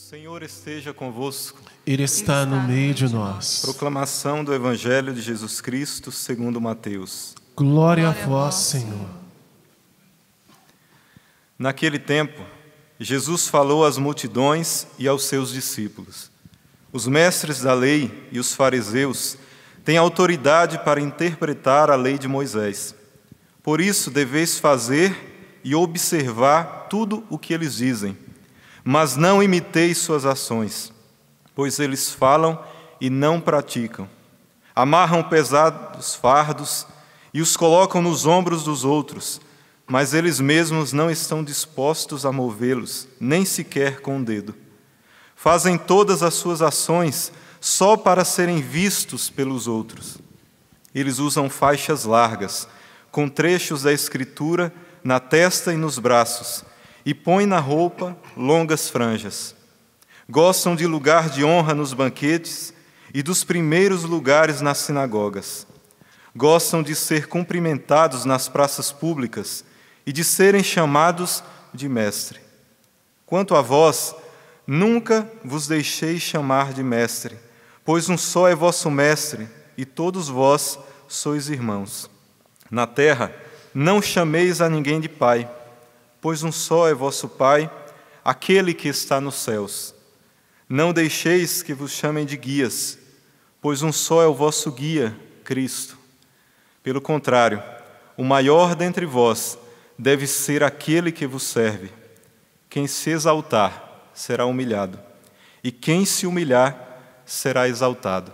Senhor esteja convosco. Ele está no meio de nós. Proclamação do Evangelho de Jesus Cristo segundo Mateus. Glória a vós, Senhor. Naquele tempo, Jesus falou às multidões e aos seus discípulos: os mestres da lei e os fariseus têm autoridade para interpretar a lei de Moisés. Por isso, deveis fazer e observar tudo o que eles dizem. Mas não imiteis suas ações, pois eles falam e não praticam. Amarram pesados fardos e os colocam nos ombros dos outros, mas eles mesmos não estão dispostos a movê-los, nem sequer com o dedo. Fazem todas as suas ações só para serem vistos pelos outros. Eles usam faixas largas, com trechos da Escritura na testa e nos braços, e põem na roupa longas franjas. Gostam de lugar de honra nos banquetes e dos primeiros lugares nas sinagogas. Gostam de ser cumprimentados nas praças públicas e de serem chamados de mestre. Quanto a vós, nunca vos deixei chamar de mestre, pois um só é vosso mestre, e todos vós sois irmãos. Na terra, não chameis a ninguém de pai, pois um só é vosso Pai, aquele que está nos céus. Não deixeis que vos chamem de guias, pois um só é o vosso guia, Cristo. Pelo contrário, o maior dentre vós deve ser aquele que vos serve. Quem se exaltar será humilhado, e quem se humilhar será exaltado.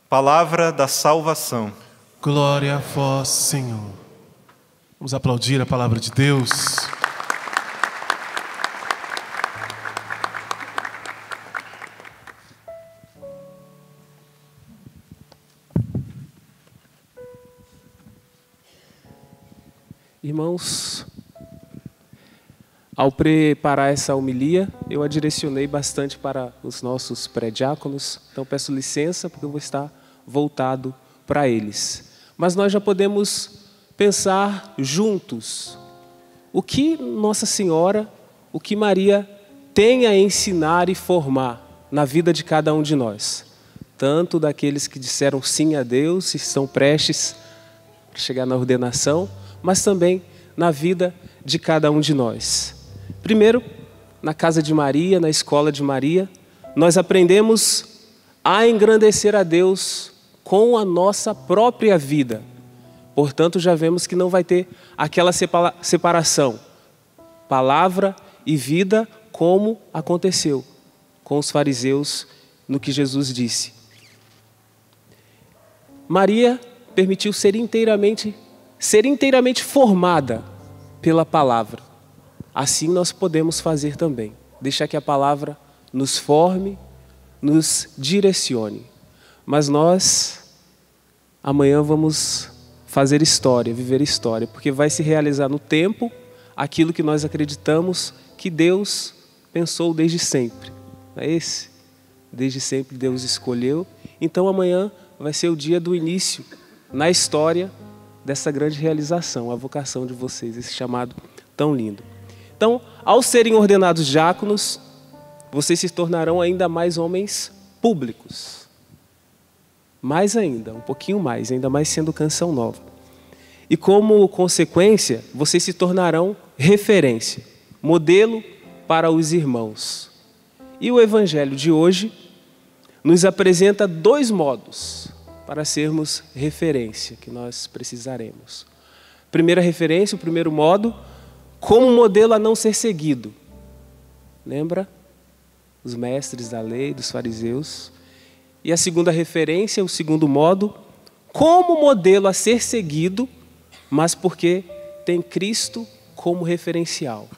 Palavra da salvação. Glória a vós, Senhor. Vamos aplaudir a palavra de Deus. Irmãos, ao preparar essa homilia, eu a direcionei bastante para os nossos pré-diáconos, então peço licença porque eu vou estar voltado para eles. Mas nós já podemos pensar juntos o que Nossa Senhora, o que Maria tem a ensinar e formar na vida de cada um de nós, tanto daqueles que disseram sim a Deus e estão prestes a chegar na ordenação, mas também na vida de cada um de nós. Primeiro, na casa de Maria, na escola de Maria, nós aprendemos a engrandecer a Deus com a nossa própria vida. Portanto, já vemos que não vai ter aquela separação, palavra e vida, como aconteceu com os fariseus no que Jesus disse. Maria permitiu ser inteiramente formada pela palavra. Assim nós podemos fazer também. Deixar que a palavra nos forme, nos direcione. Mas nós, amanhã vamos fazer história, viver história, porque vai se realizar no tempo aquilo que nós acreditamos que Deus pensou desde sempre. Não é esse? Desde sempre Deus escolheu. Então amanhã vai ser o dia do início na história dessa grande realização, a vocação de vocês, esse chamado tão lindo. Então, ao serem ordenados diáconos, vocês se tornarão ainda mais homens públicos. Mais ainda, um pouquinho mais, ainda mais sendo Canção Nova. E como consequência, vocês se tornarão referência, modelo para os irmãos. E o Evangelho de hoje nos apresenta dois modos para sermos referência, que nós precisaremos. Primeira referência, o primeiro modo, como modelo a não ser seguido. Lembra? Os mestres da lei, dos fariseus. E a segunda referência, o segundo modo, como modelo a ser seguido, mas porque tem Cristo como referencial.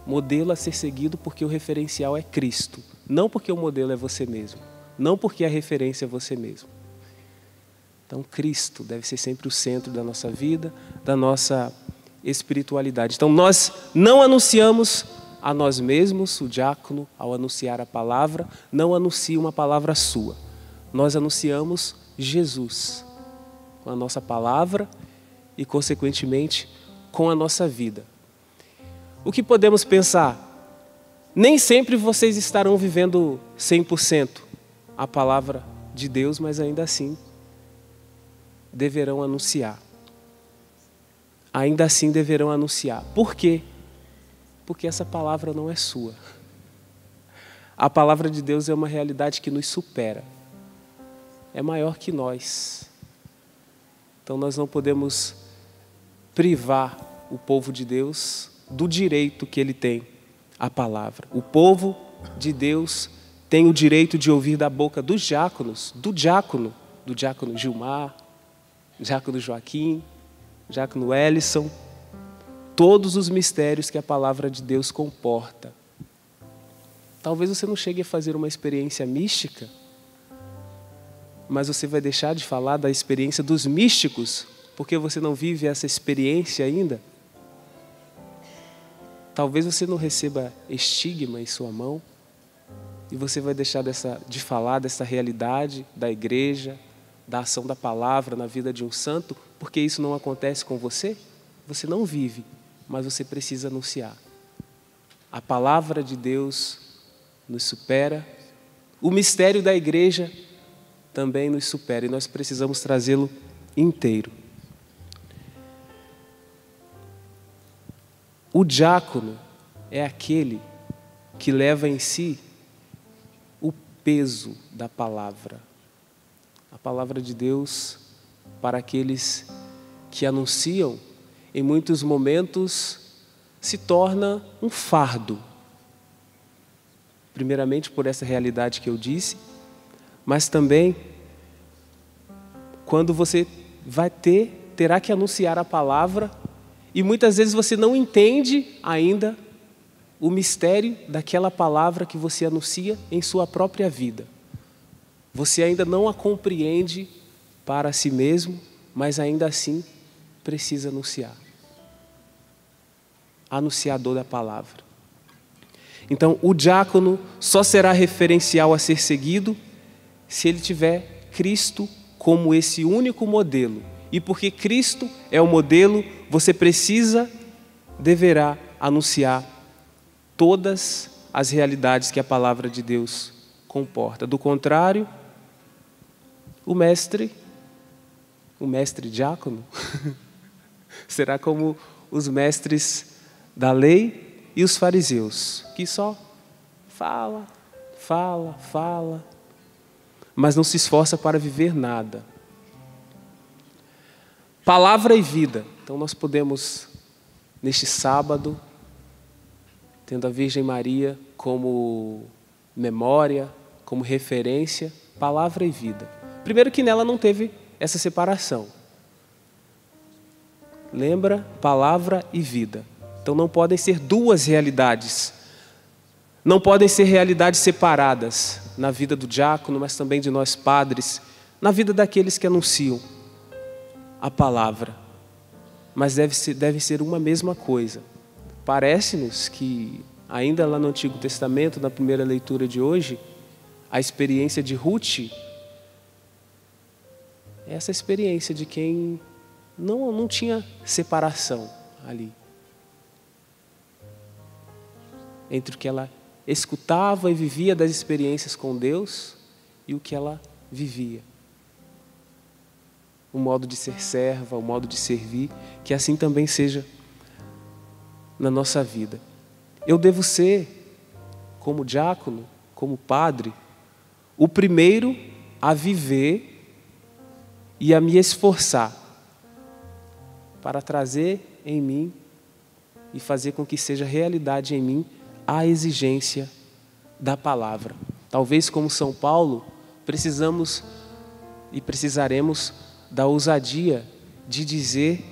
Modelo a ser seguido porque o referencial é Cristo. Não porque o modelo é você mesmo. Não porque a referência é você mesmo. Então, Cristo deve ser sempre o centro da nossa vida, da nossa espiritualidade. Então, nós não anunciamos a nós mesmos, o diácono, ao anunciar a palavra, não anuncia uma palavra sua. Nós anunciamos Jesus com a nossa palavra e, consequentemente, com a nossa vida. O que podemos pensar? Nem sempre vocês estarão vivendo 100% a palavra de Deus, mas ainda assim deverão anunciar. Ainda assim deverão anunciar. Por quê? Porque essa palavra não é sua. A palavra de Deus é uma realidade que nos supera. É maior que nós. Então nós não podemos privar o povo de Deus do direito que ele tem à palavra. O povo de Deus tem o direito de ouvir da boca dos diáconos, do diácono Gilmar, diácono Joaquim, diácono Ellison, todos os mistérios que a palavra de Deus comporta. Talvez você não chegue a fazer uma experiência mística, mas você vai deixar de falar da experiência dos místicos, porque você não vive essa experiência ainda. Talvez você não receba estigma em sua mão, e você vai deixar de falar dessa realidade da igreja, da ação da palavra na vida de um santo, porque isso não acontece com você. Você não vive, mas você precisa anunciar. A palavra de Deus nos supera, o mistério da igreja também nos supera, e nós precisamos trazê-lo inteiro. O diácono é aquele que leva em si o peso da palavra. A palavra de Deus, para aqueles que anunciam, em muitos momentos se torna um fardo. Primeiramente por essa realidade que eu disse, mas também quando você terá que anunciar a palavra e muitas vezes você não entende ainda o mistério daquela palavra que você anuncia em sua própria vida. Você ainda não a compreende para si mesmo, mas ainda assim precisa anunciar. Anunciador da palavra. Então, o diácono só será referencial a ser seguido se ele tiver Cristo como esse único modelo. E porque Cristo é o modelo, você deverá anunciar todas as realidades que a palavra de Deus comporta. Do contrário, o mestre diácono será como os mestres da lei e os fariseus, que só fala, mas não se esforça para viver nada. Palavra e vida. Então nós podemos, neste sábado, tendo a Virgem Maria como memória, como referência, palavra e vida. Primeiro que nela não teve essa separação. Lembra? Palavra e vida. Então não podem ser duas realidades. Não podem ser realidades separadas na vida do diácono, mas também de nós padres, na vida daqueles que anunciam a palavra. Mas deve ser uma mesma coisa. Parece-nos que, ainda lá no Antigo Testamento, na primeira leitura de hoje, a experiência de Ruth, é essa experiência de quem não tinha separação ali. Entre o que ela escutava e vivia das experiências com Deus e o que ela vivia. O modo de ser serva, o modo de servir, que assim também seja na nossa vida. Eu devo ser, como diácono, como padre, o primeiro a viver e a me esforçar para trazer em mim e fazer com que seja realidade em mim a exigência da palavra. Talvez, como São Paulo, precisamos e precisaremos da ousadia de dizer,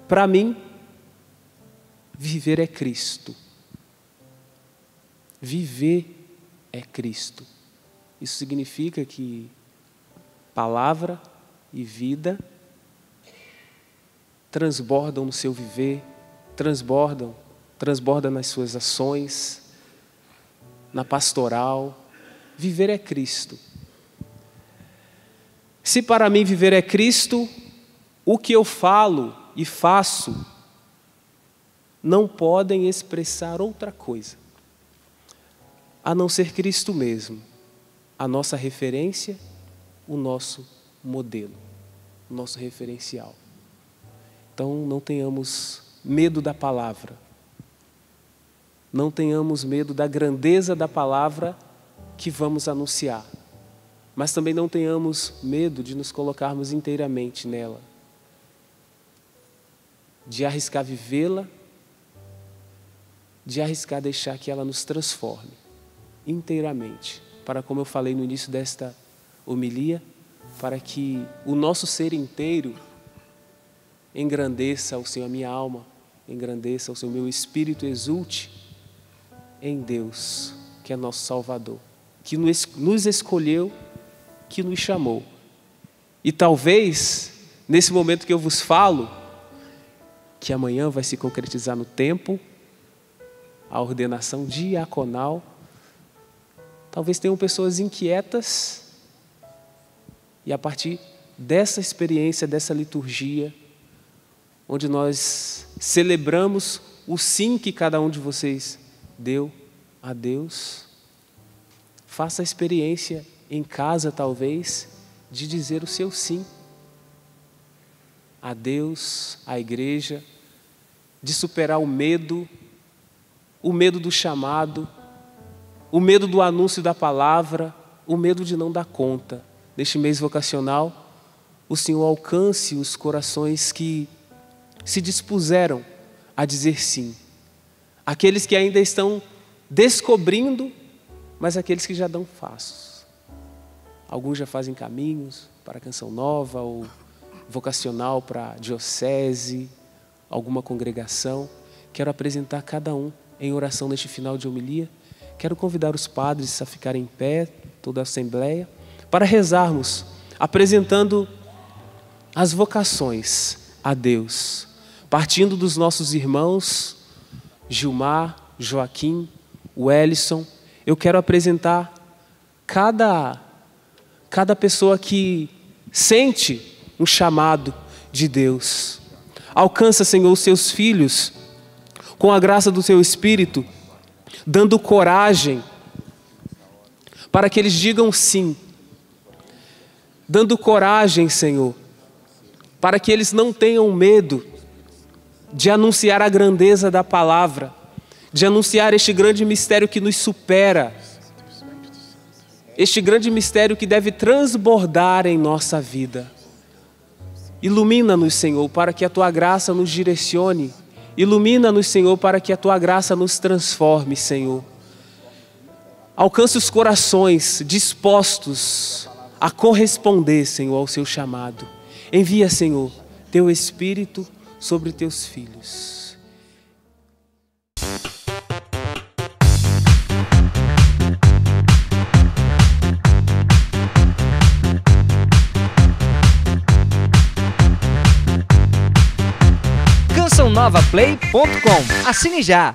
para mim, viver é Cristo. Viver é Cristo. Isso significa que palavra e vida transbordam no seu viver, transbordam nas suas ações, na pastoral. Viver é Cristo. Se para mim viver é Cristo, o que eu falo e faço não podem expressar outra coisa. a não ser Cristo mesmo, a nossa referência, o nosso modelo, o nosso referencial. Então não tenhamos medo da palavra, não tenhamos medo da grandeza da palavra que vamos anunciar, mas também não tenhamos medo de nos colocarmos inteiramente nela, de arriscar vivê-la, de arriscar deixar que ela nos transforme inteiramente, para, como eu falei no início desta homilia, para que o nosso ser inteiro engrandeça o Senhor, a minha alma engrandeça o Senhor, meu espírito exulte em Deus, que é nosso Salvador, que nos escolheu, que nos chamou. E talvez, nesse momento que eu vos falo, que amanhã vai se concretizar no tempo, a ordenação diaconal, talvez tenham pessoas inquietas, e a partir dessa experiência, dessa liturgia, onde nós celebramos o sim que cada um de vocês deu a Deus, faça a experiência em casa, talvez, de dizer o seu sim a Deus, à igreja, de superar o medo do chamado, o medo do anúncio da palavra, o medo de não dar conta. Neste mês vocacional, o Senhor alcance os corações que se dispuseram a dizer sim. Aqueles que ainda estão descobrindo, mas aqueles que já dão passos. Alguns já fazem caminhos para a Canção Nova, ou vocacional para a diocese, alguma congregação. Quero apresentar cada um em oração neste final de homilia. Quero convidar os padres a ficarem em pé, toda a assembleia, para rezarmos, apresentando as vocações a Deus, partindo dos nossos irmãos Gilmar, Joaquim, Wellison. Eu quero apresentar cada pessoa que sente um chamado de Deus. Alcança, Senhor, os seus filhos com a graça do Teu Espírito, dando coragem para que eles digam sim. Dando coragem, Senhor, para que eles não tenham medo de anunciar a grandeza da palavra, de anunciar este grande mistério que nos supera, este grande mistério que deve transbordar em nossa vida. Ilumina-nos, Senhor, para que a Tua graça nos direcione. Ilumina-nos, Senhor, para que a Tua graça nos transforme, Senhor. Alcance os corações dispostos a corresponder, Senhor, ao Seu chamado. Envia, Senhor, Teu Espírito sobre Teus filhos. CançãoNovaPlay.com. Assine já!